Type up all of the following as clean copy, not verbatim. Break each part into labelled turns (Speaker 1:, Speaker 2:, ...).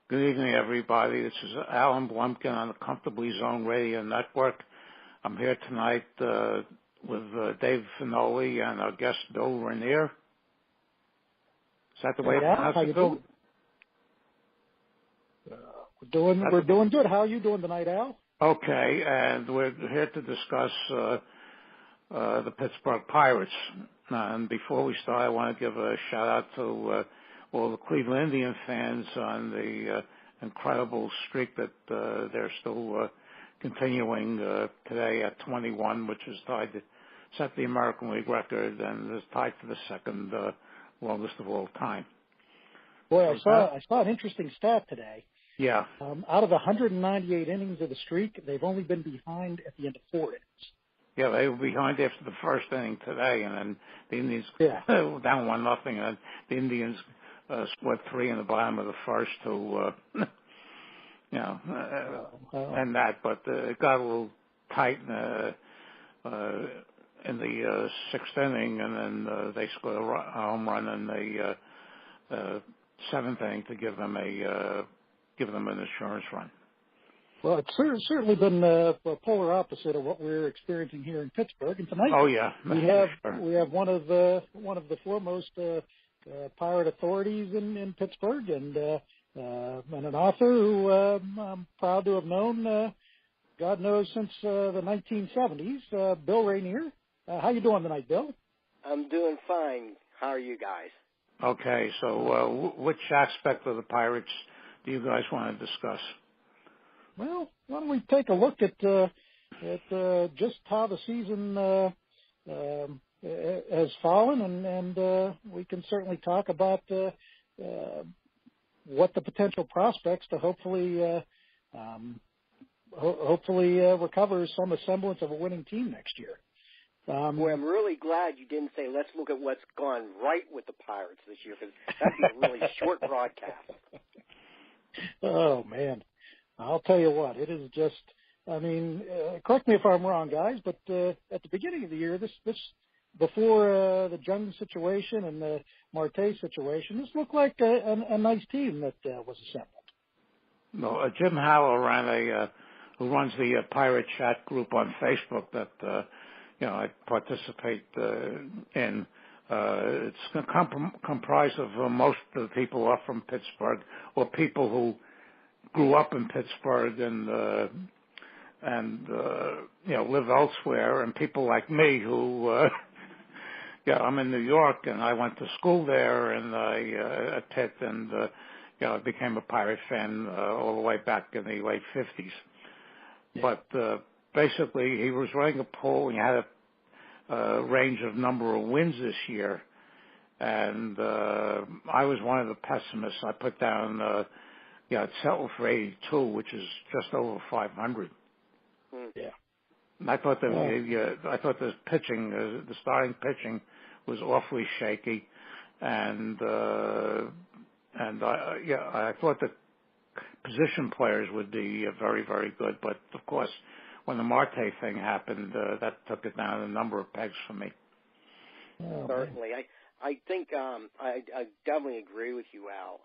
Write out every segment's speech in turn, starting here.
Speaker 1: Good evening, everybody. This is Alan Blumkin on the Comfortably Zoned Radio Network. I'm here tonight with Dave Finoli and our guest, Bill Ranier. Is that the way to pronounce
Speaker 2: How
Speaker 1: it?
Speaker 2: you doing? We're doing good. How are you doing tonight, Al?
Speaker 1: Okay, and we're here to discuss the Pittsburgh Pirates. And before we start, I want to give a shout-out to all the Cleveland Indian fans on the incredible streak that they're still continuing today at 21, which is tied to set the American League record and is tied for the second longest of all time.
Speaker 2: Boy, I saw an interesting stat today.
Speaker 1: Yeah.
Speaker 2: Out of the 198 innings of the streak, they've only been behind at the end of 4 innings.
Speaker 1: Yeah, they were behind after the first inning today, and then the Indians down 1-0, and the Indians scored 3 in the bottom of the first to, and that. But it got a little tight in the sixth inning, and then they scored a home run in the seventh inning to give them an insurance run.
Speaker 2: Well, it's certainly been a polar opposite of what we're experiencing here in Pittsburgh. And tonight, we have one of the foremost pirate authorities in Pittsburgh, and an author who I'm proud to have known, God knows, since the 1970s, Bill Ranier. How you doing tonight, Bill?
Speaker 3: I'm doing fine. How are you guys?
Speaker 1: Okay, so which aspect of the Pirates do you guys want to discuss?
Speaker 2: Well, why don't we take a look at just how the season has fallen, and we can certainly talk about what the potential prospects to hopefully recover some semblance of a winning team next year.
Speaker 3: Boy, I'm really glad you didn't say let's look at what's gone right with the Pirates this year, because that'd be a really short broadcast.
Speaker 2: Oh man. I'll tell you what, it is just, correct me if I'm wrong, guys, but at the beginning of the year, this before the Jung situation and the Marte situation, this looked like a nice team that was assembled.
Speaker 1: No, Jim Howell who runs the Pirate Chat group on Facebook that, I participate in. It's comprised of most of the people are from Pittsburgh, or people who grew up in Pittsburgh and live elsewhere, and people like me who, I'm in New York and I went to school there and at Pitt, and I became a Pirate fan all the way back in the late 50s. Yeah. But basically, he was running a poll and he had a range of number of wins this year, and I was one of the pessimists. I put down. It's settled for 82, which is just over 500.
Speaker 2: Yeah.
Speaker 1: And I thought the pitching, the starting pitching, was awfully shaky, and I thought the position players would be very, very good. But of course, when the Marte thing happened, that took it down a number of pegs for me.
Speaker 2: Oh,
Speaker 3: certainly, I think I definitely agree with you, Al.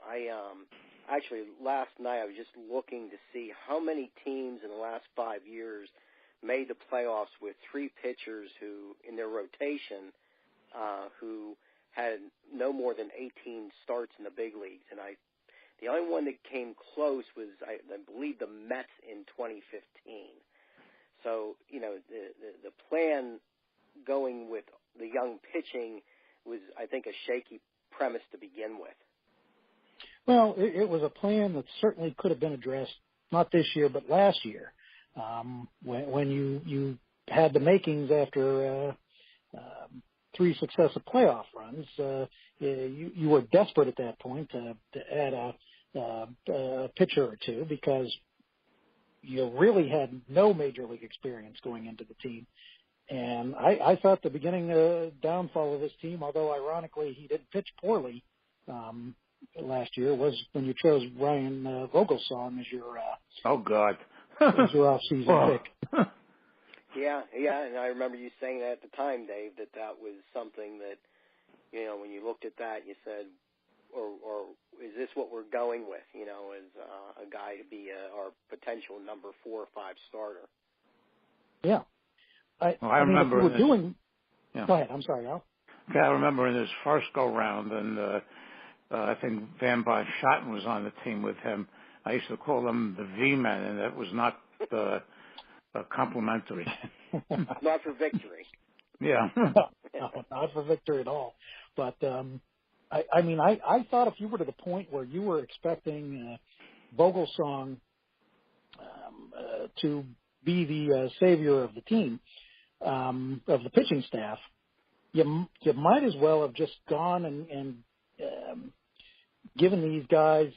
Speaker 3: Actually, last night I was just looking to see how many teams in the last 5 years made the playoffs with 3 pitchers who, in their rotation, who had no more than 18 starts in the big leagues. And the only one that came close was, I believe, the Mets in 2015. So, the plan going with the young pitching was, I think, a shaky premise to begin with.
Speaker 2: Well, it was a plan that certainly could have been addressed, not this year, but last year, when you had the makings after 3 successive playoff runs. You were desperate at that point to add a pitcher or two, because you really had no major league experience going into the team. And I thought the beginning downfall of this team, although ironically he did pitch poorly last year, was when you chose Ryan Vogelsong as your as your off-season pick.
Speaker 3: Yeah, and I remember you saying that at the time, Dave, that was something that, when you looked at that, you said, or is this what we're going with? You know, as a guy to be our potential number 4 or 5 starter.
Speaker 2: Yeah, I
Speaker 1: remember
Speaker 2: mean, if you were doing.
Speaker 1: Yeah.
Speaker 2: Go ahead. I'm sorry, Al.
Speaker 1: Yeah, I remember in his first go round, and I think Van Schotten was on the team with him. I used to call them the V-Men, and that was not complimentary.
Speaker 3: Not for victory.
Speaker 1: Yeah.
Speaker 2: No, not for victory at all. But I mean, I thought if you were to the point where you were expecting Vogelsong to be the savior of the team, of the pitching staff, you might as well have just gone and given these guys,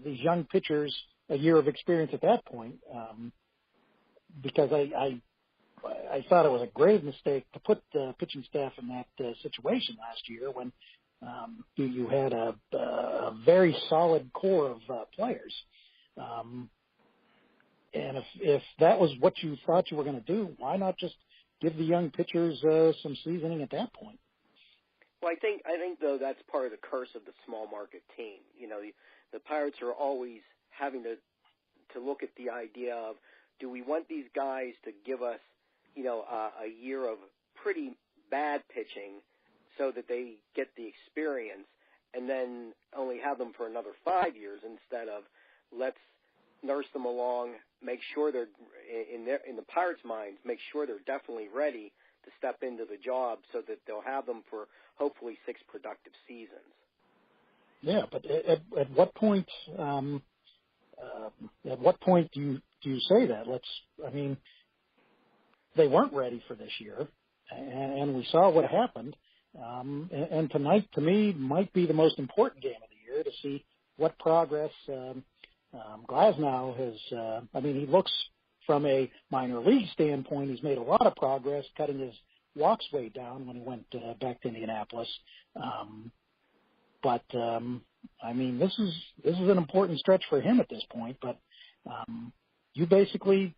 Speaker 2: these young pitchers, a year of experience at that point, because I thought it was a grave mistake to put the pitching staff in that situation last year when you had a very solid core of players. And if that was what you thought you were going to do, why not just give the young pitchers some seasoning at that point?
Speaker 3: Well, I think though that's part of the curse of the small market team. You know, the Pirates are always having to look at the idea of, do we want these guys to give us, you know, a year of pretty bad pitching so that they get the experience, and then only have them for another 5 years instead of let's nurse them along, make sure they're in the Pirates' minds, make sure they're definitely ready to step into the job so that they'll have them for hopefully 6 productive seasons.
Speaker 2: Yeah, but at what point? At what point do you say that? I mean, they weren't ready for this year, and we saw what happened. And tonight, to me, might be the most important game of the year to see what progress Glasnow has. I mean, he looks from a minor league standpoint, he's made a lot of progress, cutting his walks way down when he went back to Indianapolis. But I mean, this is an important stretch for him at this point. But you basically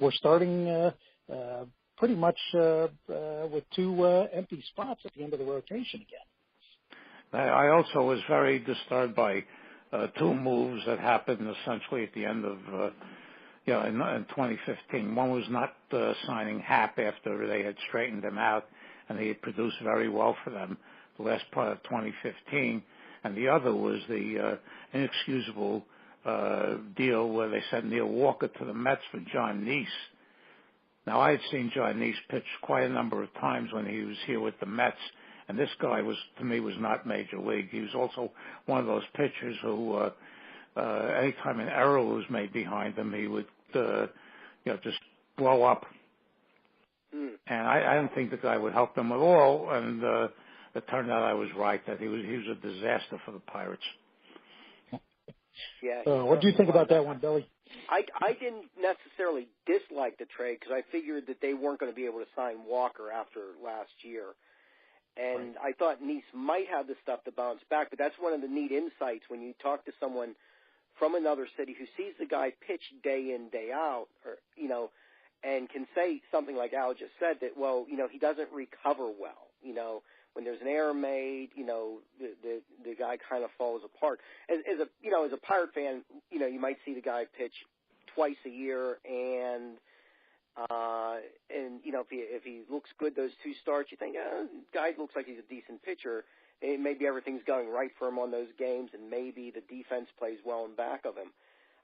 Speaker 2: were starting pretty much with 2 empty spots at the end of the rotation again.
Speaker 1: I also was very disturbed by 2 moves that happened essentially at the end of, in 2015. One was not signing Happ after they had straightened him out, and he had produced very well for them the last part of 2015. And the other was the inexcusable deal where they sent Neil Walker to the Mets for John Neese. Now, I had seen John Neese pitch quite a number of times when he was here with the Mets, and this guy was not major league. He was also one of those pitchers who, anytime an error was made behind him, he would, just blow up. And I didn't think the guy would help them at all. And it turned out I was right, that he was a disaster for the Pirates.
Speaker 3: Yeah.
Speaker 2: What do you think about that one, Billy?
Speaker 3: I didn't necessarily dislike the trade because I figured that they weren't going to be able to sign Walker after last year. And right. I thought Neese might have the stuff to bounce back, but that's one of the neat insights when you talk to someone from another city who sees the guy pitch day in, day out, or, and can say something like Al just said that, well, he doesn't recover well. When there's an error made, the guy kind of falls apart. As a Pirate fan, you might see the guy pitch twice a year, and if he looks good those 2 starts, you think, guy looks like he's a decent pitcher. And maybe everything's going right for him on those games, and maybe the defense plays well in back of him.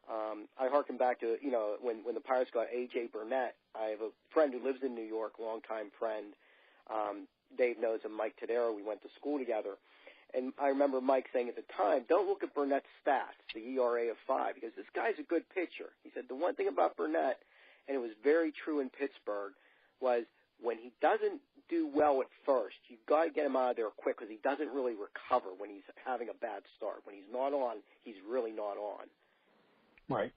Speaker 3: I hearken back to, when the Pirates got A.J. Burnett. I have a friend who lives in New York, longtime friend. Dave knows him, Mike Tadero. We went to school together. And I remember Mike saying at the time, don't look at Burnett's stats, the ERA of 5, because this guy's a good pitcher. He said the one thing about Burnett, and it was very true in Pittsburgh, was when he doesn't do well at first, you've got to get him out of there quick because he doesn't really recover when he's having a bad start. When he's not on, he's really not on. Right.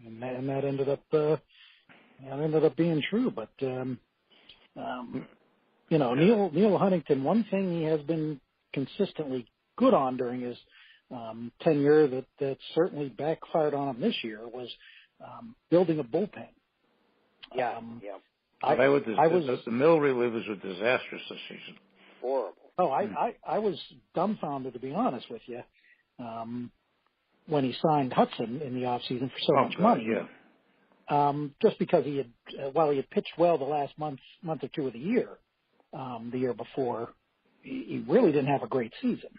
Speaker 2: And that ended up being true. But, Neil Huntington, one thing he has been consistently good on during his tenure that certainly backfired on him this year was building a bullpen.
Speaker 3: Yeah.
Speaker 1: The middle relievers were disastrous this season.
Speaker 3: Horrible.
Speaker 2: Oh, I was dumbfounded, to be honest with you, when he signed Hudson in the offseason for so much money.
Speaker 1: Yeah.
Speaker 2: Just because he had, while he had pitched well the last month or two of the year before, he really didn't have a great season.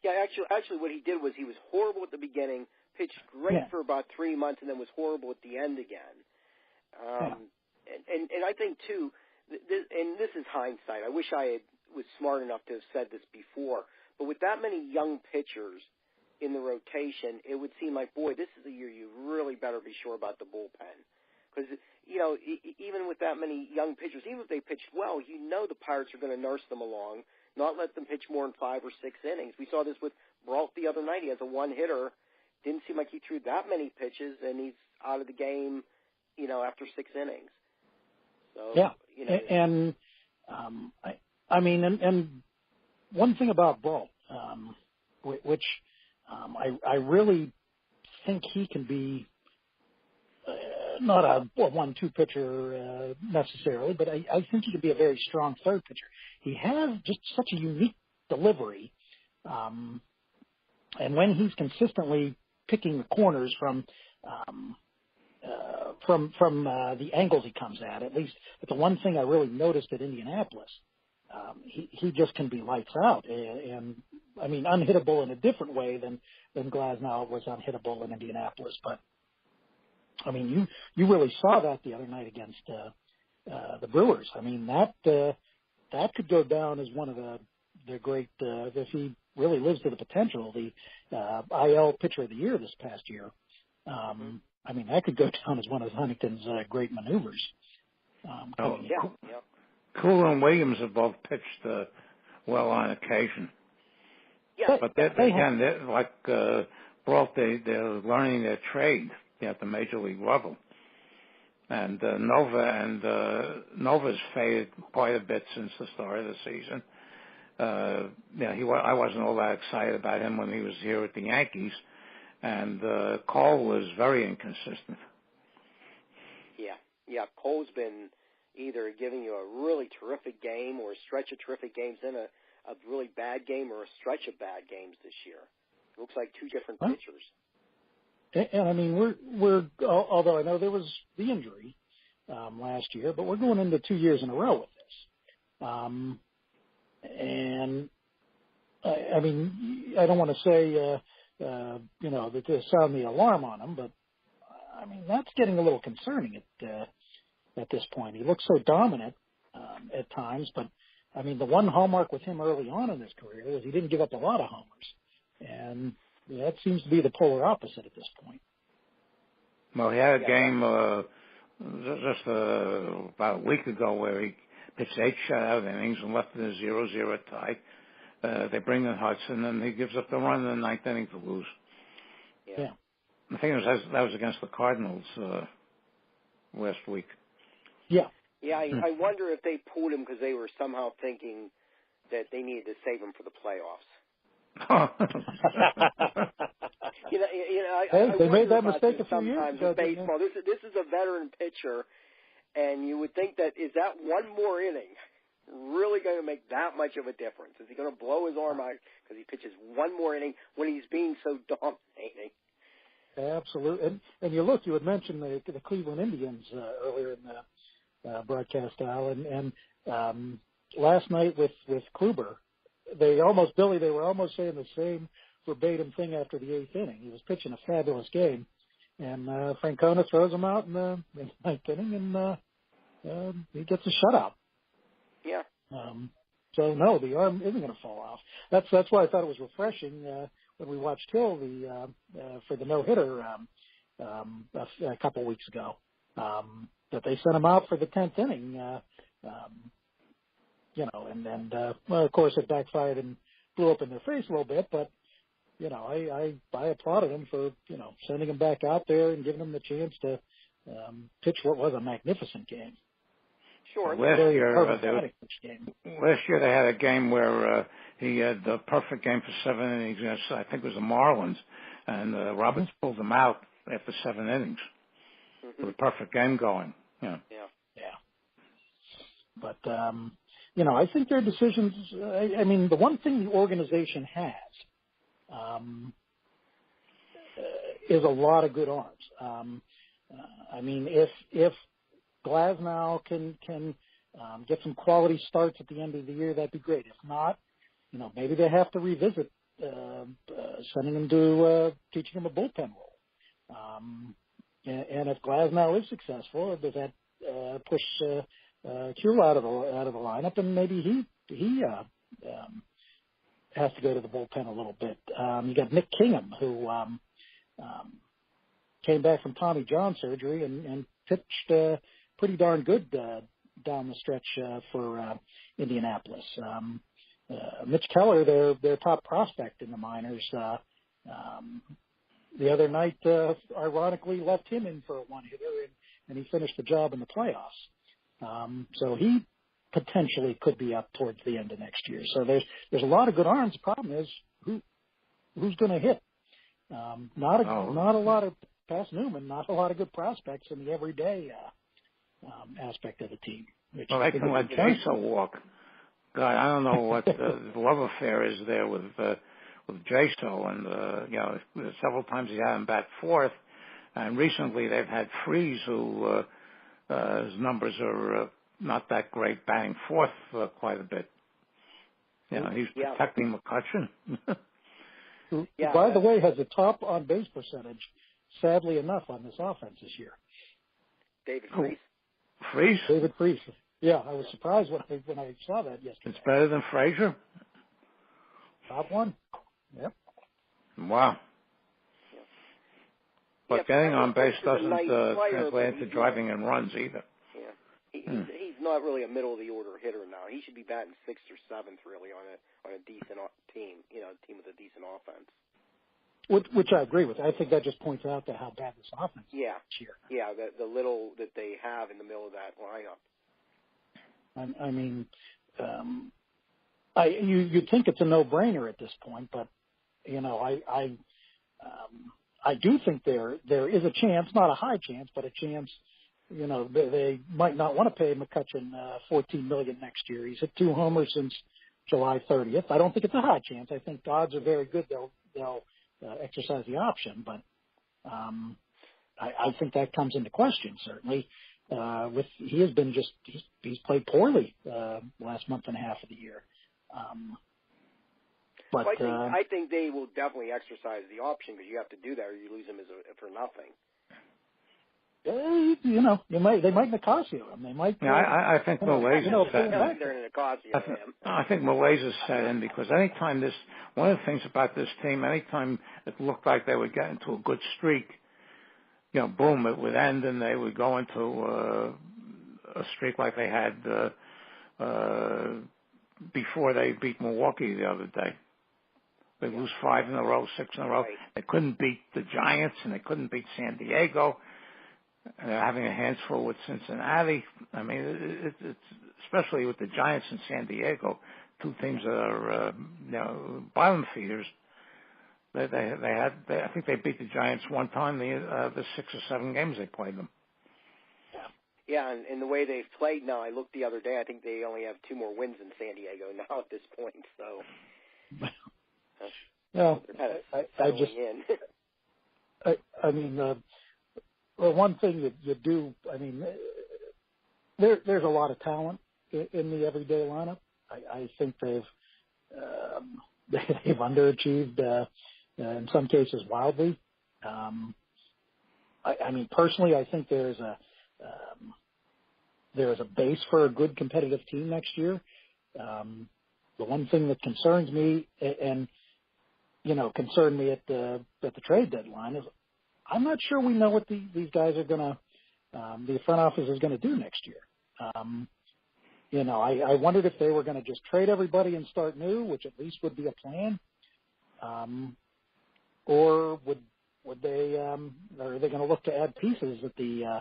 Speaker 3: Yeah, actually, what he did was he was horrible at the beginning, pitched great for about 3 months, and then was horrible at the end again. And I think too, and this is hindsight. I wish I was smart enough to have said this before, but with that many young pitchers in the rotation, it would seem like, boy, this is a year you really better be sure about the bullpen. Because, even with that many young pitchers, even if they pitched well, the Pirates are going to nurse them along, not let them pitch more than 5 or 6 innings. We saw this with Brault the other night. He has a one-hitter. Didn't seem like he threw that many pitches, and he's out of the game, after 6 innings. So,
Speaker 2: and one thing about Brault, which I really think he can be not a 1-2 pitcher necessarily, but I think he can be a very strong third pitcher. He has just such a unique delivery, and when he's consistently picking the corners from the angles he comes at least it's the one thing I really noticed at Indianapolis. He just can be lights out, and unhittable in a different way than Glasnow was unhittable in Indianapolis. But you really saw that the other night against the Brewers. That could go down as one of the great, if he really lives to the potential, the IL pitcher of the year this past year. That could go down as one of Huntington's great maneuvers.
Speaker 1: Cooler and Williams have both pitched well on occasion.
Speaker 3: Yeah,
Speaker 1: but they're like Brault, they're learning their trade at the major league level. And Nova's faded quite a bit since the start of the season. I wasn't all that excited about him when he was here at the Yankees, and Cole was very inconsistent.
Speaker 3: Yeah, Cole's been either giving you a really terrific game or a stretch of terrific games, then a really bad game or a stretch of bad games this year. It looks like 2 different pitchers.
Speaker 2: And we're although I know there was the injury last year, but we're going into 2 years in a row with this. And I don't want to say that to sound the alarm on him, but that's getting a little concerning at this point. He looks so dominant at times, but the one hallmark with him early on in his career was he didn't give up a lot of homers, and that seems to be the polar opposite at this point.
Speaker 1: Well, he had a game just about a week ago where he pitched 8 shutout innings and left it a 0-0 tie. They bring in Hudson, and he gives up the run in the 9th inning to lose.
Speaker 2: Yeah.
Speaker 1: I think that was against the Cardinals last week.
Speaker 2: Yeah.
Speaker 3: Yeah, I wonder if they pulled him because they were somehow thinking that they needed to save him for the playoffs.
Speaker 2: They made that mistake a few years
Speaker 3: sometimes
Speaker 2: ago.
Speaker 3: With baseball, this is a veteran pitcher, and you would think that is that one more inning really going to make that much of a difference? Is he going to blow his arm out because he pitches one more inning when he's being so dominating?
Speaker 2: Absolutely. And you had mentioned the Cleveland Indians earlier in the broadcast, Al, and last night with Kluber, they were almost saying the same verbatim thing after the 8th inning. He was pitching a fabulous game, and Francona throws him out in the 9th inning, and he gets a shutout.
Speaker 3: Yeah.
Speaker 2: So no, the arm isn't going to fall off. That's why I thought it was refreshing when we watched Hill for the no-hitter a couple weeks ago. That they sent him out for the 10th inning, of course it backfired and blew up in their face a little bit, but I applauded him for sending him back out there and giving him the chance to pitch what was a magnificent game.
Speaker 3: Sure.
Speaker 1: Last year they had a game where he had the perfect game for 7 innings against, I think it was the Marlins, and Roberts pulled him out after 7 innings. With a perfect game going. Yeah.
Speaker 2: But I think their decisions. I mean, the one thing the organization has is a lot of good arms. I mean, if Glasnow can get some quality starts at the end of the year, that'd be great. If not, maybe they have to revisit sending him to teaching him a bullpen role. And if Glasnow is successful, does that push Kuehl out of the lineup, and maybe he has to go to the bullpen a little bit. You got Nick Kingham, who came back from Tommy John surgery and pitched pretty darn good down the stretch for Indianapolis. Mitch Keller, their top prospect in the minors, the other night, ironically, left him in for a one-hitter, and he finished the job in the playoffs. So he potentially could be up towards the end of next year. So there's a lot of good arms. The problem is who's going to hit. Not a lot of past Newman, not a lot of good prospects in the everyday aspect of the team.
Speaker 1: Well, they can let Jaso walk. God, I don't know what the love affair is there with Jaso, and several times he had him bat fourth, and recently they've had Freese, who his numbers are not that great, batting fourth quite a bit. He's protecting McCutcheon.
Speaker 2: Who, by the way, has a top on base percentage, sadly enough, on this offense this year.
Speaker 3: David Freese.
Speaker 1: Freese?
Speaker 2: David Freese. Yeah, I was surprised when I saw that yesterday.
Speaker 1: It's better than Frazier?
Speaker 2: Top one. Yep.
Speaker 1: Wow. But getting on base doesn't translate into driving in runs either.
Speaker 3: Yeah. He's not really a middle-of-the-order hitter now. He should be batting sixth or seventh, really, on a decent team, a team with a decent offense.
Speaker 2: Which I agree with. I think that just points out to how bad this offense is this year.
Speaker 3: Yeah, the little that they have in the middle of that lineup.
Speaker 2: I mean, you'd think it's a no-brainer at this point, but I do think there is a chance, not a high chance, but a chance. They might not want to pay McCutcheon $14 million next year. He's hit 2 homers since July 30th. I don't think it's a high chance. I think the odds are very good they'll exercise the option, but I think that comes into question certainly. He has been he's played poorly last month and a half of the year. But
Speaker 3: I think they will definitely exercise the option, because you have to do that or you lose him for nothing.
Speaker 2: They might Nicasio him. They might.
Speaker 1: Yeah, I think Malaise is set in. I think Malaise is set in because one of the things about this team, anytime it looked like they would get into a good streak, boom, it would end and they would go into a streak like they had before they beat Milwaukee the other day. They lose 5 in a row, 6 in a row.
Speaker 3: Right.
Speaker 1: They couldn't beat the Giants and they couldn't beat San Diego. They're having a handful with Cincinnati. I mean, it's especially with the Giants and San Diego, 2 teams that are bottom feeders. I think they beat the Giants one time. The 6 or 7 games they played them.
Speaker 3: Yeah, and the way they've played now, I looked the other day. I think they only have 2 more wins than San Diego now at this point. So,
Speaker 2: I mean. Well, one thing that you do, I mean, there's a lot of talent in the everyday lineup. I think they've underachieved in some cases wildly. I mean, personally, I think there is a base for a good competitive team next year. The one thing that concerns me and concerned me at the trade deadline is I'm not sure we know what these guys are going to, the front office is going to do next year. I wondered if they were going to just trade everybody and start new, which at least would be a plan. Or would they, are they going to look to add pieces at the,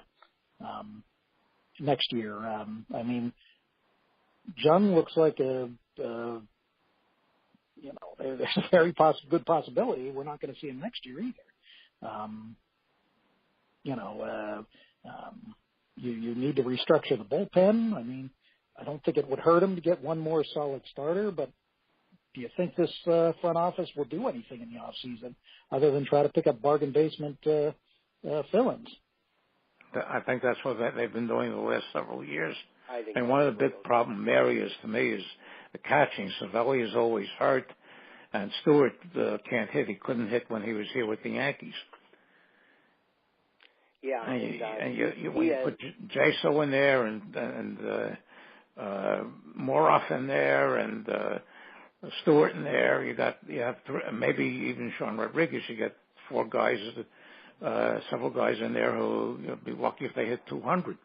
Speaker 2: next year? I mean, Jung looks like there's a very good possibility we're not going to see him next year either. You need to restructure the bullpen. I mean, I don't think it would hurt him to get one more solid starter, but do you think this front office will do anything in the offseason other than try to pick up bargain basement fill-ins?
Speaker 1: I think that's what they've been doing the last several years.
Speaker 3: And
Speaker 1: one of the big problem areas to me is the catching. Savelli is always hurt, and Stewart can't hit. He couldn't hit when he was here with the Yankees.
Speaker 3: Yeah,
Speaker 1: and when you put Jaso in there and Moroff in there and Stewart in there, you have maybe even Sean Rodriguez. You get four guys, several guys in there who you'll be lucky if they hit 200.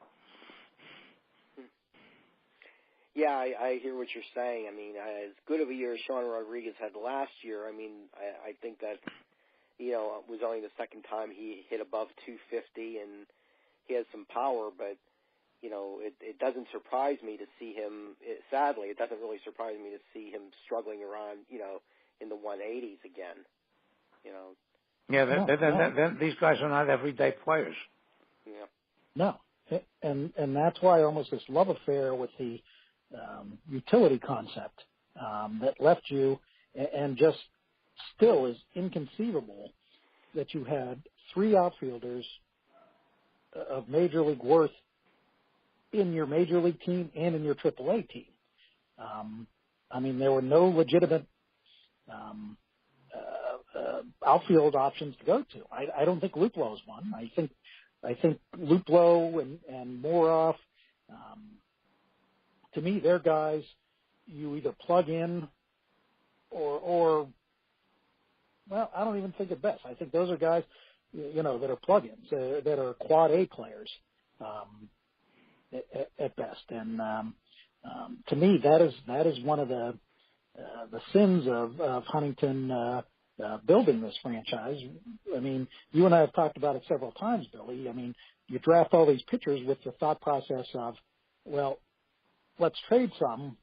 Speaker 3: Yeah, I hear what you're saying. I mean, as good of a year as Sean Rodriguez had last year, I mean, I think that, it was only the second time he hit above 250, and he has some power, but, it doesn't surprise me to see him, sadly, it doesn't really surprise me to see him struggling around, in the 180s again,
Speaker 1: Yeah, these guys are not everyday players.
Speaker 3: Yeah.
Speaker 2: No, and that's why almost this love affair with the utility concept that left you, and just still is inconceivable that you had three outfielders of major league worth in your major league team and in your AAA team. I mean, there were no legitimate outfield options to go to. I don't think Luplow is one. I think Luplow and Moroff, to me, they're guys you either plug in or well, I don't even think at best. I think those are guys, that are plug-ins, that are quad A players at best. And to me, that is one of the sins of Huntington building this franchise. I mean, you and I have talked about it several times, Billy. I mean, you draft all these pitchers with the thought process of, well, let's trade some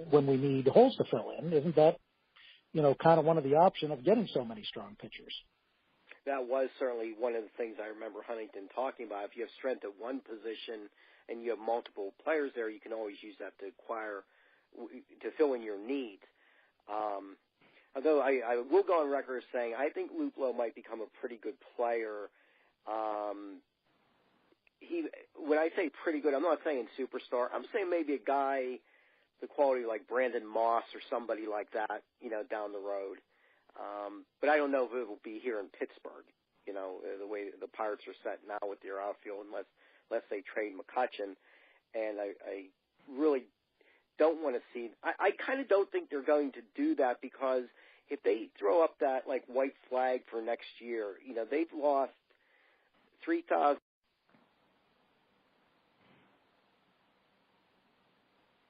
Speaker 2: when we need holes to fill in. Isn't that, kind of one of the options of getting so many strong pitchers?
Speaker 3: That was certainly one of the things I remember Huntington talking about. If you have strength at one position and you have multiple players there, you can always use that to fill in your needs. Although I will go on record as saying I think Luplow might become a pretty good player. When I say pretty good, I'm not saying superstar. I'm saying maybe a guy the quality like Brandon Moss or somebody like that, down the road. But I don't know if it will be here in Pittsburgh, the way the Pirates are set now with their outfield, unless they trade McCutchen. And I really don't want to see – I kind of don't think they're going to do that, because if they throw up that, like, white flag for next year, they've lost 3,000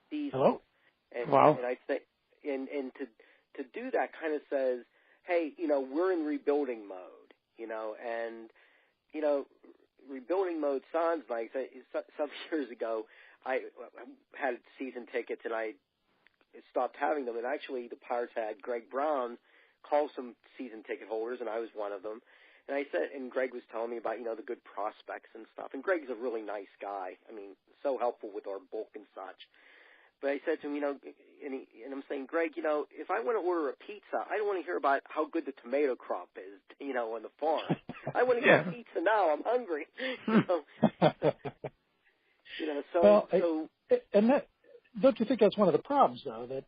Speaker 3: season.
Speaker 2: Hello?
Speaker 1: Wow.
Speaker 3: And I think, and to do that kind of says, hey, we're in rebuilding mode, and rebuilding mode sounds like some years ago I had season tickets and I stopped having them, and actually the Pirates had Greg Brown call some season ticket holders, and I was one of them. And I said, and Greg was telling me about, the good prospects and stuff. And Greg's a really nice guy. I mean, so helpful with our bulk and such. But I said to him, and I'm saying, Greg, if I want to order a pizza, I don't want to hear about how good the tomato crop is, on the farm. I want to get a pizza now. I'm hungry.
Speaker 2: And that, don't you think that's one of the problems, though, that,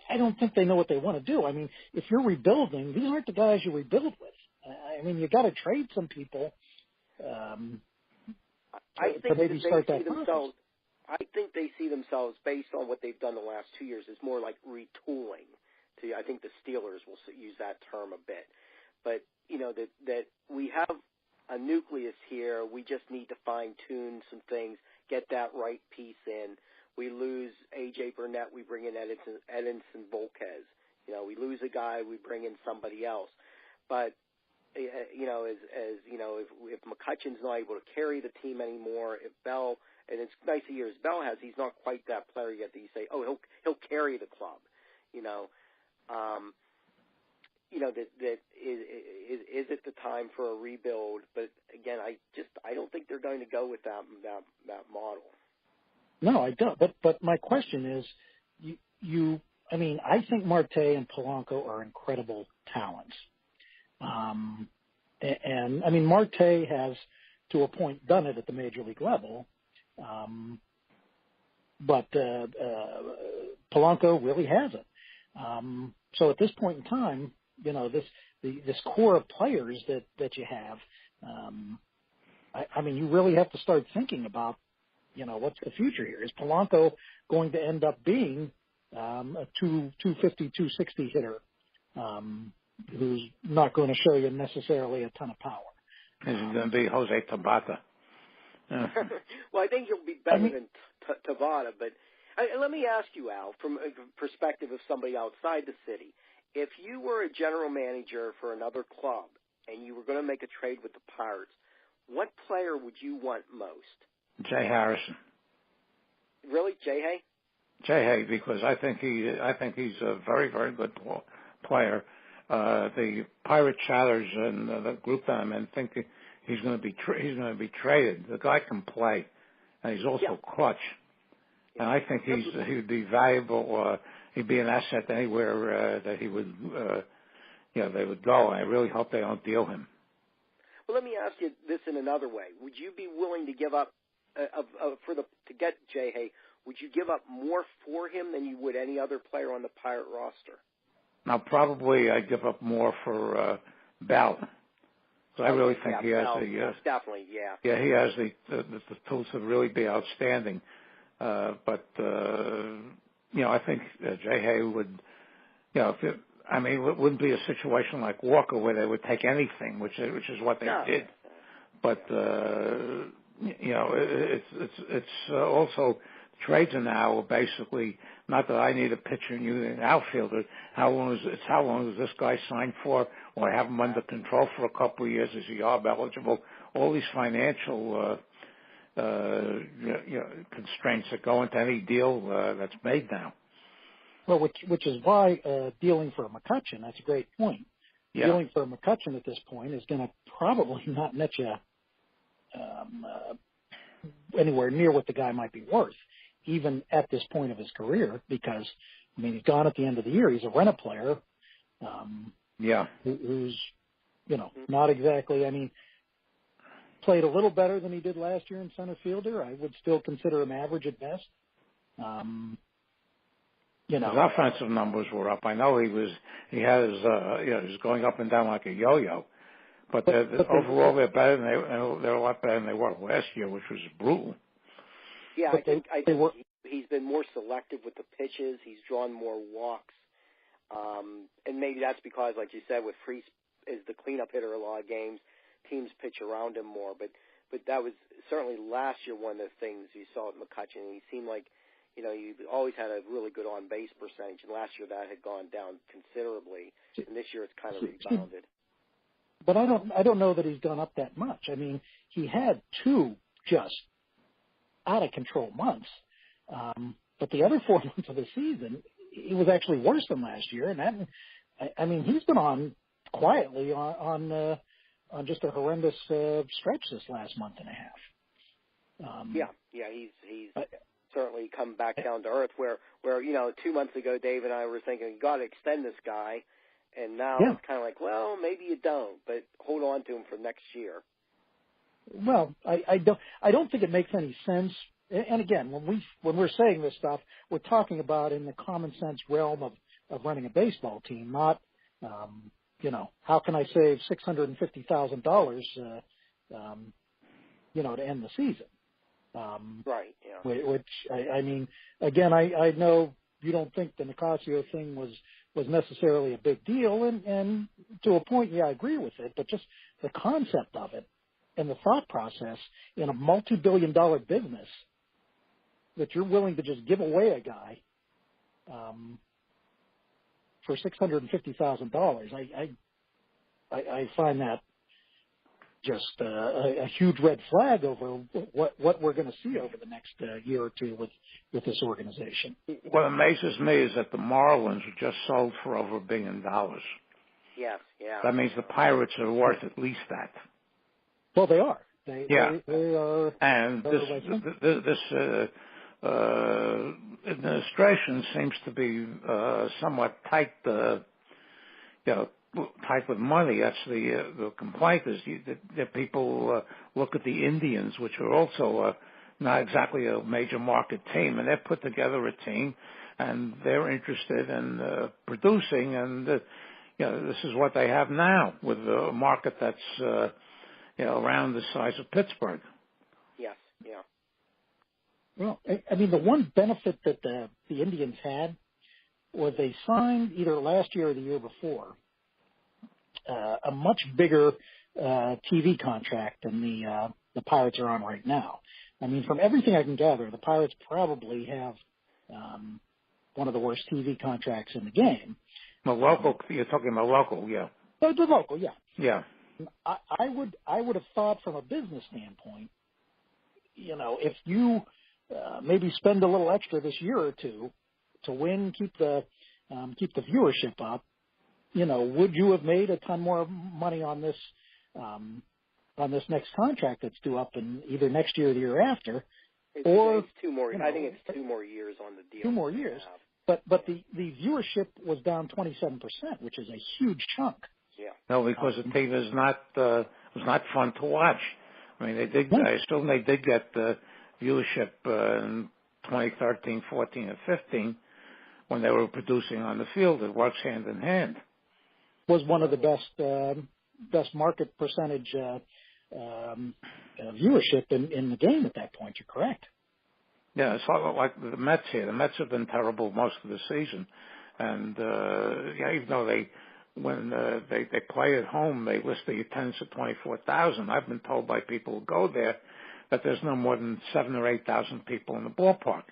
Speaker 2: I don't think they know what they want to do. I mean, if you're rebuilding, these aren't the guys you rebuild with. I mean, you got to trade some people
Speaker 3: I think
Speaker 2: maybe start that process.
Speaker 3: I think they see themselves, based on what they've done the last 2 years, as more like retooling. I think the Steelers will use that term a bit. But, that we have a nucleus here. We just need to fine-tune some things, get that right piece in. We lose A.J. Burnett, we bring in Edinson Volquez. We lose a guy, we bring in somebody else. But, if McCutchen's not able to carry the team anymore, if Bell, and it's nice to hear as Bell has, he's not quite that player yet that you say, oh, he'll carry the club. That is it the time for a rebuild? But again, I don't think they're going to go with that model.
Speaker 2: No, I don't. But my question is, I think Marte and Polanco are incredible talents. And I mean, Marte has, to a point, done it at the major league level. But Polanco really hasn't. So at this point in time, this core of players that you have, you really have to start thinking about, what's the future here? Is Polanco going to end up being a 250, 260 hitter who's not going to show you necessarily a ton of power?
Speaker 1: Is it going to be Jose Tabata?
Speaker 3: Well, I think he'll be better than Tabata, but let me ask you, Al, from a perspective of somebody outside the city, if you were a general manager for another club and you were going to make a trade with the Pirates, what player would you want most?
Speaker 1: Jay Harrison.
Speaker 3: Really, Jay Hay?
Speaker 1: Jay Hay, because I think he's a very, very good player. The Pirate chatters and the group that I'm in think he's going to be traded. The guy can play, and he's also clutch. And I think he'd be valuable. He'd be an asset anywhere that he would, they would go. I really hope they don't deal him.
Speaker 3: Well, let me ask you this in another way: would you be willing to give up to get Jay Hay? Would you give up more for him than you would any other player on the Pirate roster?
Speaker 1: Now, probably I'd give up more for Bell. So I really think he has
Speaker 3: definitely.
Speaker 1: Yeah, he has the tools to really be outstanding. But I think Jay Hay would, it wouldn't be a situation like Walker where they would take anything, which is what they did. But it's also trades are now basically not that I need a pitcher and you need an outfielder. How long is this guy signed for? Or have him under control for a couple of years? Is he ARB eligible? All these financial constraints that go into any deal that's made now.
Speaker 2: Well, which is why dealing for McCutchen, that's a great point.
Speaker 1: Yeah.
Speaker 2: Dealing for McCutchen at this point is going to probably not net you anywhere near what the guy might be worth, even at this point of his career, because, he's gone at the end of the year. He's a rent-a player who's, not exactly, played a little better than he did last year in center fielder. I would still consider him average at best.
Speaker 1: His offensive numbers were up. I know he was going up and down like a yo-yo. But overall, they're better they're a lot better than they were last year, which was brutal.
Speaker 3: Yeah, I think he's been more selective with the pitches. He's drawn more walks, and maybe that's because, like you said, with Freese is the cleanup hitter a lot of games, teams pitch around him more. But that was certainly last year one of the things you saw with McCutchen. He seemed like you always had a really good on base percentage, and last year that had gone down considerably, and this year it's kind of rebounded.
Speaker 2: But I don't know that he's gone up that much. He had two just out of control months. But the other 4 months of the season, he was actually worse than last year. And that, he's been on quietly on just a horrendous stretch this last month and a half.
Speaker 3: He's certainly come back down to earth where 2 months ago, Dave and I were thinking, you got to extend this guy. And now it's kind of like, well, maybe you don't, but hold on to him for next year.
Speaker 2: Well, I don't think it makes any sense. And again, when we're saying this stuff, we're talking about in the common sense realm of running a baseball team, not how can I save $650,000 to end the season.
Speaker 3: Right. Yeah.
Speaker 2: Which again, I know you don't think the Nicasio thing was necessarily a big deal, and to a point, I agree with it, but just the concept of it and the thought process in a multi-billion-dollar business that you're willing to just give away a guy for $650,000, I find that just a huge red flag over what we're going to see over the next year or two with this organization.
Speaker 1: What amazes me is that the Marlins are just sold for over $1 billion.
Speaker 3: Yes, yeah.
Speaker 1: That means the Pirates are worth at least that.
Speaker 2: Well, they are. They are.
Speaker 1: And this administration seems to be somewhat tight, tight with money. That's the complaint is that people look at the Indians, which are also not exactly a major market team, and they've put together a team, and they're interested in producing, and this is what they have now with a market that's around the size of Pittsburgh.
Speaker 3: Yes, yeah.
Speaker 2: Well, I mean, the one benefit that the Indians had was they signed either last year or the year before a much bigger TV contract than the Pirates are on right now. I mean, from everything I can gather, the Pirates probably have one of the worst TV contracts in the game.
Speaker 1: Well, local, you're talking about local, yeah.
Speaker 2: The local, yeah.
Speaker 1: Yeah.
Speaker 2: I would have thought from a business standpoint, if you maybe spend a little extra this year or two to win, keep the viewership up, would you have made a ton more money on this next contract that's due up in either next year or the year after?
Speaker 3: It's 2 more. I think it's 2 more years on the deal.
Speaker 2: 2 more years. But the viewership was down 27%, which is a huge chunk.
Speaker 3: Yeah.
Speaker 1: No, because the team is not was not fun to watch. I mean, I assume they did get the viewership in 2013, 14, and 15 when they were producing on the field. It works hand in hand.
Speaker 2: Was one of the best market percentage viewership in the game at that point. You're correct.
Speaker 1: Yeah, it's like the Mets here. The Mets have been terrible most of the season, and even though when they play at home, they list the attendance at 24,000. I've been told by people who go there that there's no more than 7,000 or 8,000 people in the ballpark.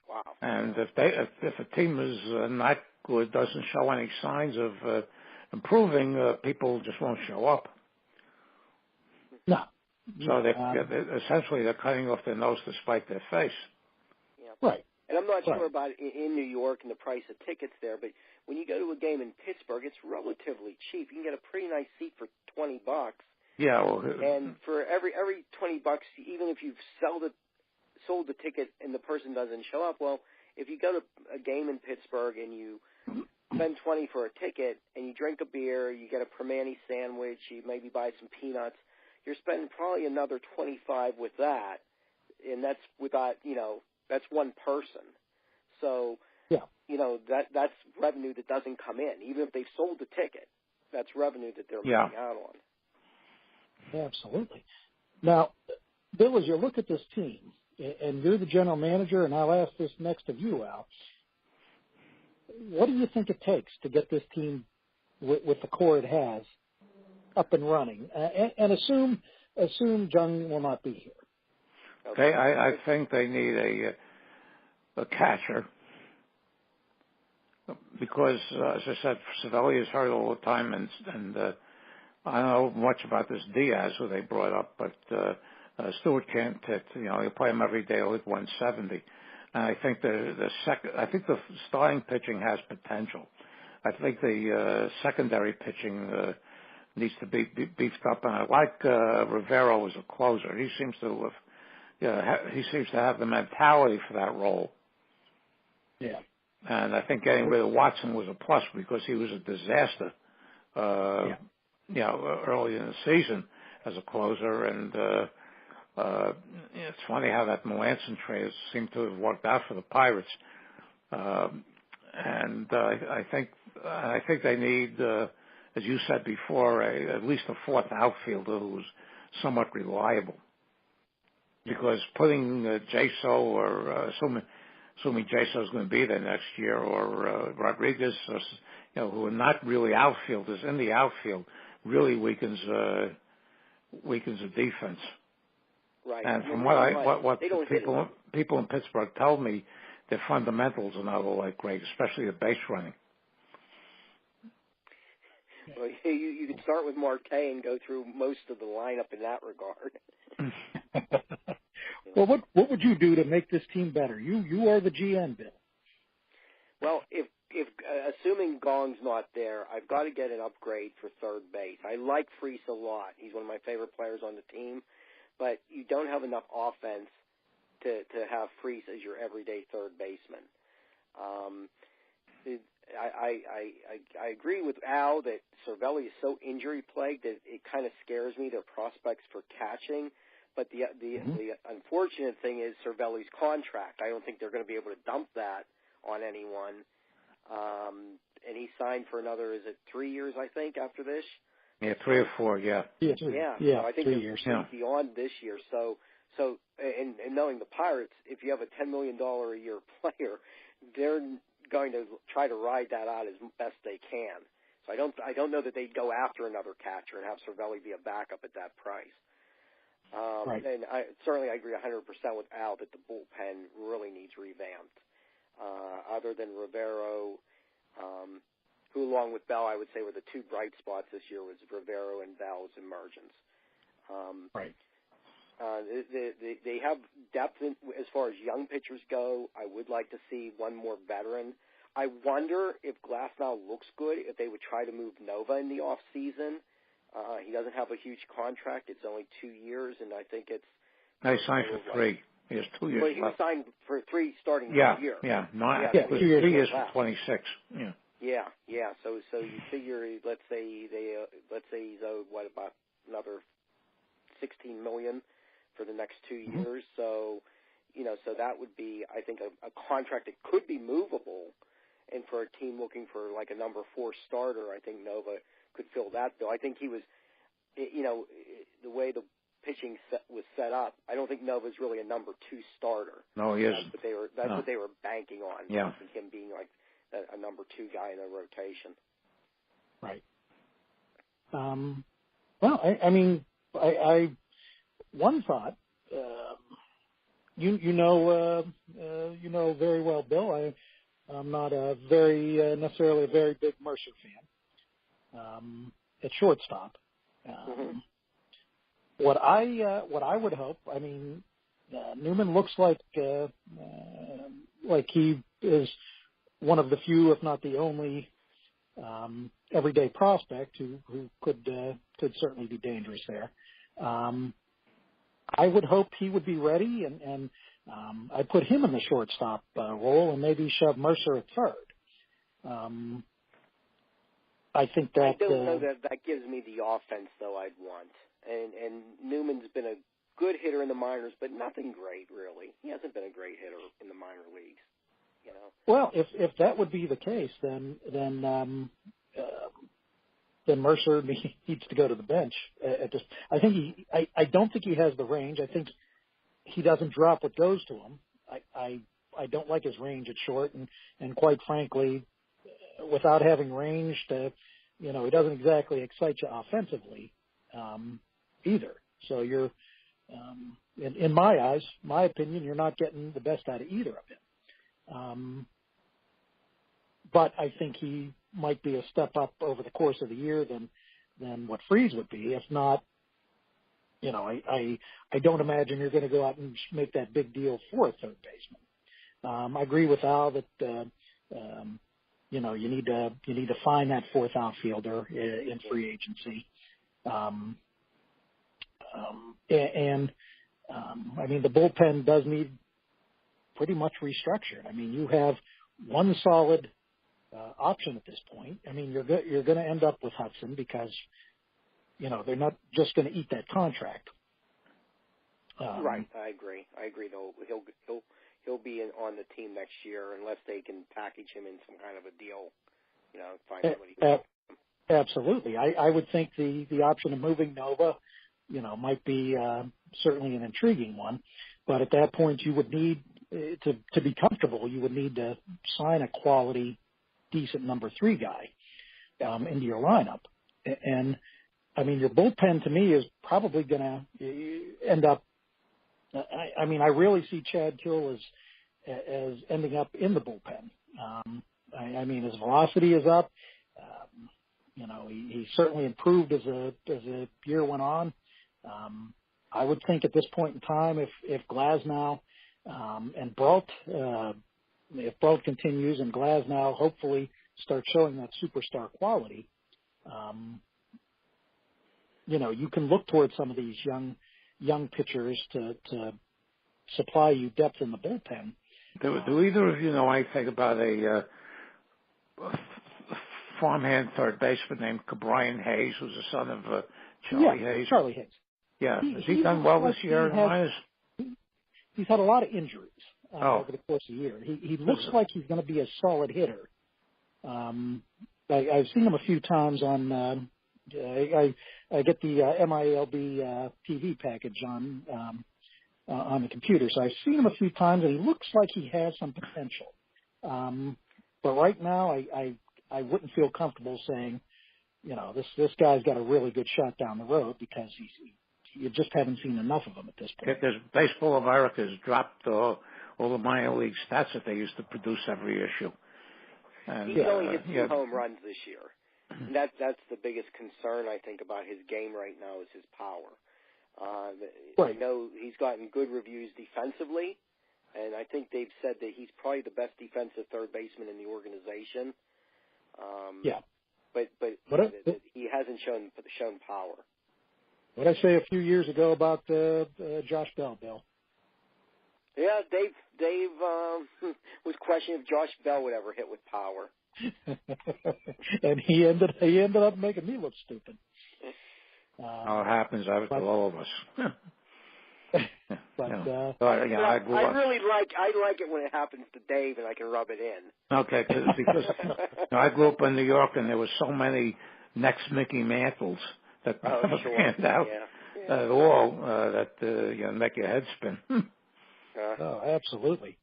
Speaker 3: Wow!
Speaker 1: And if a team is not good, doesn't show any signs of improving, people just won't show up.
Speaker 2: No.
Speaker 1: So they're cutting off their nose to spite their face.
Speaker 3: Yeah.
Speaker 2: Right.
Speaker 3: And I'm not sure about in New York and the price of tickets there, but when you go to a game in Pittsburgh, it's relatively cheap. You can get a pretty nice seat for $20.
Speaker 1: Yeah. Well,
Speaker 3: and for every $20, even if you've sold the ticket and the person doesn't show up, well, if you go to a game in Pittsburgh and you spend $20 for a ticket and you drink a beer, you get a Permani sandwich, you maybe buy some peanuts, you're spending probably another $25 with that, and that's without, that's one person. So, that's revenue that doesn't come in. Even if they've sold the ticket, that's revenue that they're losing out on.
Speaker 2: Yeah, absolutely. Now, Bill, as you look at this team, and you're the general manager, and I'll ask this next of you, Al, what do you think it takes to get this team with the core it has up and running? And assume Jung will not be here.
Speaker 1: Okay, I think they need a catcher because, as I said, Savelli is hurt all the time, and I don't know much about this Diaz who they brought up, but Stewart can't hit. You play him every day. He'll hit 170. And I think the starting pitching has potential. I think the secondary pitching needs to be beefed up, and I like Rivero as a closer. He seems to have the mentality for that role.
Speaker 2: Yeah. And
Speaker 1: I think getting rid of Watson was a plus because he was a disaster, early in the season as a closer. And it's funny how that Melanson trade seemed to have worked out for the Pirates. I think they need, as you said before, at least a fourth outfielder who's somewhat reliable. Because putting Jaso or assuming Jaso is going to be there next year, or Rodriguez, who are not really outfielders in the outfield, really weakens the defense.
Speaker 3: Right.
Speaker 1: And from what people in Pittsburgh tell me, their fundamentals are not all that great, especially the base running.
Speaker 3: Well, you could start with Marte and go through most of the lineup in that regard.
Speaker 2: Well, what would you do to make this team better? You are the GM, Bill.
Speaker 3: Well, if assuming Gong's not there, I've got to get an upgrade for third base. I like Freese a lot. He's one of my favorite players on the team, but you don't have enough offense to have Freese as your everyday third baseman. I agree with Al that Cervelli is so injury plagued that it kind of scares me, their prospects for catching. But the unfortunate thing is Cervelli's contract. I don't think they're going to be able to dump that on anyone. And he signed for another, is it 3 years, I think, after this?
Speaker 1: Yeah, 3 or 4, yeah.
Speaker 2: Yeah,
Speaker 3: so I think
Speaker 2: 3 years.
Speaker 3: Yeah. Beyond this year. So and knowing the Pirates, if you have a $10 million a year player, they're going to try to ride that out as best they can. So I don't know that they'd go after another catcher and have Cervelli be a backup at that price.
Speaker 2: Right.
Speaker 3: And I agree 100% with Al that the bullpen really needs revamped. Other than Rivero, who along with Bell, I would say were the two bright spots this year was Rivero and Bell's emergence.
Speaker 2: Right.
Speaker 3: They have depth as far as young pitchers go. I would like to see one more veteran. I wonder if Glasnow looks good, if they would try to move Nova in the off season. He doesn't have a huge contract. It's only 2 years, and I think it's...
Speaker 1: They signed for 3. He has 2 years
Speaker 3: left. He was signed for 3 starting this year.
Speaker 1: Yeah,
Speaker 2: 2 years.
Speaker 1: 3 years for 26. Yeah.
Speaker 3: Yeah. So you figure, let's say he's owed about another $16 million for the next 2 years. So, so that would be, I think, a contract that could be movable. And for a team looking for like a number 4 starter, I think Nova could fill that bill. I think he was, the way the pitching was set up, I don't think Nova's really a number 2 starter.
Speaker 1: No, he isn't.
Speaker 3: That's what they were banking on.
Speaker 1: Yeah.
Speaker 3: Him being like a number 2 guy in a rotation.
Speaker 2: Right. Well, I one thought, you know very well, Bill. I'm not necessarily a very big Mercer fan. At shortstop, what I would hope. Newman looks like he is one of the few, if not the only, everyday prospect who could certainly be dangerous there. I would hope he would be ready, and I'd put him in the shortstop role and maybe shove Mercer at third. I think that...
Speaker 3: I don't know that gives me the offense, though, I'd want. And Newman's been a good hitter in the minors, but nothing great, really. He hasn't been a great hitter in the minor leagues,
Speaker 2: Well, if that would be the case, then Mercer needs to go to the bench. I don't think he has the range. I think he doesn't drop what goes to him. I don't like his range at short, and quite frankly, without having range, he doesn't exactly excite you offensively either. So you're, in my eyes, my opinion, you're not getting the best out of either of them. But I think he might be a step up over the course of the year than what Freese would be. If not, I don't imagine you're going to go out and make that big deal for a third baseman. I agree with Al that you need to find that fourth outfielder in free agency. The bullpen does need pretty much restructured. You have one solid option at this point. You're going to end up with Hudson because they're not just going to eat that contract.
Speaker 3: Right, I agree. Though he'll be on the team next year unless they can package him in some kind of a deal. Find somebody.
Speaker 2: Absolutely, I would think the option of moving Nova, might be certainly an intriguing one. But at that point, you would need to be comfortable. You would need to sign a quality, decent number 3 guy into your lineup. And your bullpen to me is probably going to end up. I really see Chad Kill as ending up in the bullpen. His velocity is up. He certainly improved as the year went on. I would think at this point in time, if Glasnow and Brault, if Brault continues and Glasnow hopefully starts showing that superstar quality, you can look towards some of these young pitchers to supply you depth in the bullpen.
Speaker 1: Do either of you know anything about a farmhand third baseman named Brian Hayes, who's the son of Charlie Hayes?
Speaker 2: Charlie Hayes.
Speaker 1: Yeah, has he done well this year?
Speaker 2: He's had a lot of injuries over the course of the year. He looks like he's going to be a solid hitter. I've seen him a few times on. I get the MILB TV package on the computer, so I've seen him a few times, and he looks like he has some potential. But right now, I wouldn't feel comfortable saying, this guy's got a really good shot down the road, because you just haven't seen enough of him at this point.
Speaker 1: Because Baseball America has dropped all the minor league stats that they used to produce every issue. And,
Speaker 3: he's only hit 2 home runs this year. And that's the biggest concern, I think, about his game right now is his power.
Speaker 2: Right.
Speaker 3: I know he's gotten good reviews defensively, and I think they've said that he's probably the best defensive third baseman in the organization. But he hasn't shown power.
Speaker 2: What did I say a few years ago about Josh Bell, Bill?
Speaker 3: Yeah, Dave was questioning if Josh Bell would ever hit with power.
Speaker 2: And he ended up making me look stupid.
Speaker 1: It happens to all of us.
Speaker 2: But
Speaker 3: I really like it when it happens to Dave, and I can rub it in.
Speaker 1: Okay, because I grew up in New York, and there were so many next Mickey Mantles that never panned out at all that make your head spin.
Speaker 2: Absolutely.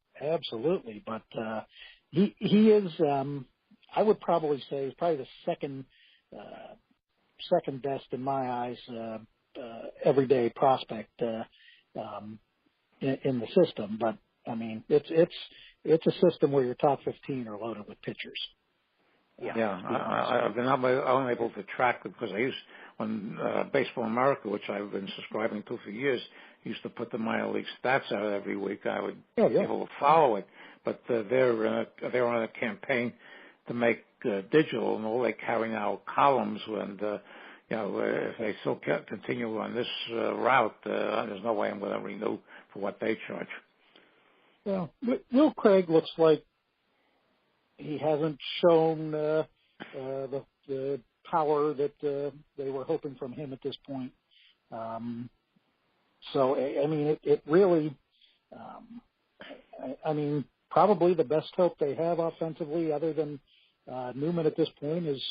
Speaker 2: But he is. I would probably say he's probably the second best in my eyes everyday prospect in the system. But I mean, it's a system where your top 15 are loaded with pitchers.
Speaker 1: I've been unable to track it because when Baseball America, which I've been subscribing to for years, used to put the minor league stats out every week. I would be able to follow it, but they're on a campaign to make digital, and all they carry now columns. And if they still continue on this route, there's no way I'm going to renew for what they charge.
Speaker 2: Well, Will Craig looks like he hasn't shown the power that they were hoping from him at this point. So, I mean, it really, I mean, probably the best hope they have offensively, other than Newman at this point, is,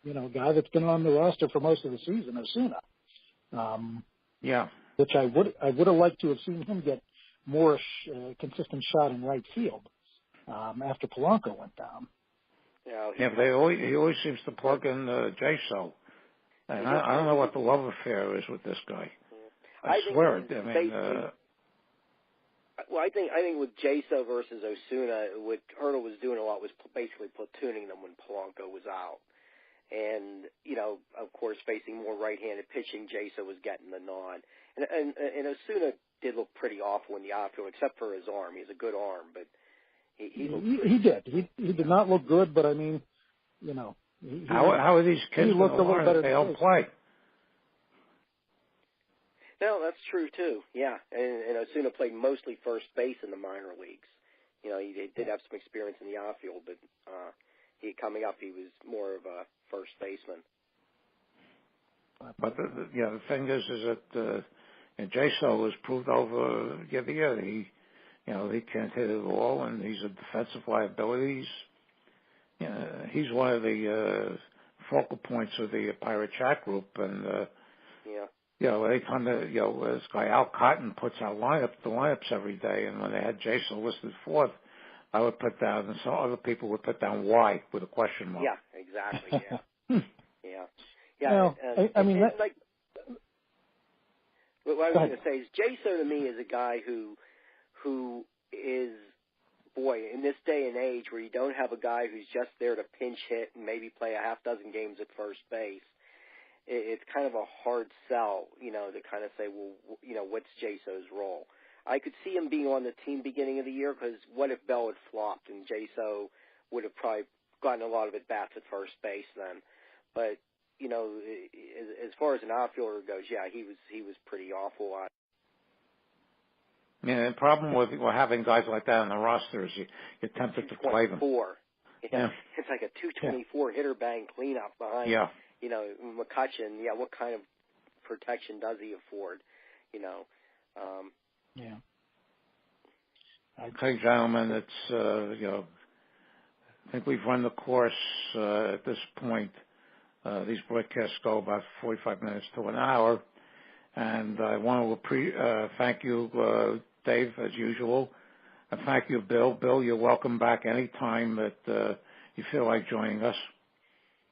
Speaker 2: a guy that's been on the roster for most of the season, Osuna. Which I would have liked to have seen him get more consistent shot in right field after Polanco went down.
Speaker 1: But he always seems to plug in J-So. And I don't know what the love affair is with this guy. I swear it.
Speaker 3: I think with J-So versus Osuna, what Hurdle was doing a lot was basically platooning them when Polanco was out. And, of course, facing more right-handed pitching, J-So was getting the nod. And Osuna did look pretty awful in the outfield, except for his arm. He has a good arm, but he did.
Speaker 2: He did not look good, but I mean,
Speaker 1: how are these kids
Speaker 2: looked a little better.
Speaker 1: They don't play.
Speaker 3: No, that's true too. Yeah, and Osuna played mostly first base in the minor leagues. He did have some experience in the outfield, but coming up, he was more of a first baseman.
Speaker 1: But the thing is that J-So was proved over the year. He can't hit it all, and he's a defensive liability. He's one of the focal points of the Pirate chat group, and anytime this guy Al Cotton puts out the lineups every day, and when they had J-So listed fourth, I would put down, and some other people would put down Y with a question mark.
Speaker 3: Yeah, exactly. Yeah,
Speaker 2: Well, I mean,
Speaker 3: what I was going to say is J-So to me is a guy who is, boy, in this day and age where you don't have a guy who's just there to pinch hit and maybe play a half dozen games at first base, it's kind of a hard sell, to kind of say, well, what's J-So's role? I could see him being on the team beginning of the year, because what if Bell had flopped and J-So would have probably gotten a lot of at-bats at first base then. But, as far as an outfielder goes, he was pretty awful.
Speaker 1: Yeah, the problem with having guys like that on the roster is you're tempted to play them.
Speaker 3: Yeah. It's like a 224 hitter bang cleanup behind, McCutchen. Yeah, what kind of protection does he afford?
Speaker 2: Yeah.
Speaker 1: Okay, gentlemen, it's, I think we've run the course at this point. These broadcasts go about 45 minutes to an hour. And I want to thank you, Dave, as usual. And thank you, Bill. Bill, you're welcome back anytime that you feel like joining us.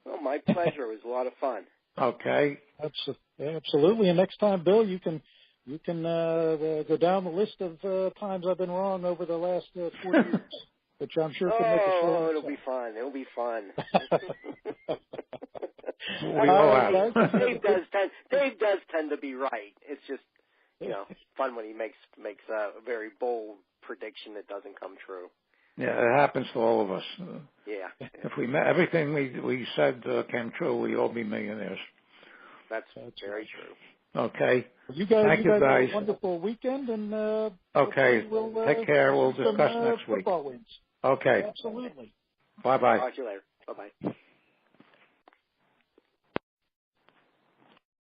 Speaker 3: Well, my pleasure. It was a lot of fun.
Speaker 1: Okay.
Speaker 2: Absolutely. And next time, Bill, you can go down the list of times I've been wrong over the last 4 years, which I'm sure can make a show.
Speaker 3: Oh, it'll be fun. It'll be fun.
Speaker 1: We all have.
Speaker 3: Dave does tend to be right. It's just fun when he makes a very bold prediction that doesn't come true.
Speaker 1: Yeah, it happens to all of us.
Speaker 3: Yeah.
Speaker 1: If everything we said came true, we'd all be millionaires.
Speaker 3: That's very true.
Speaker 1: Okay.
Speaker 2: You guys,
Speaker 1: Thank you guys.
Speaker 2: Have a wonderful weekend, and
Speaker 1: okay. Take care. We'll discuss next week.
Speaker 2: Football wins.
Speaker 1: Okay.
Speaker 2: Absolutely.
Speaker 1: Bye-bye.
Speaker 3: Talk to you later. Bye-bye.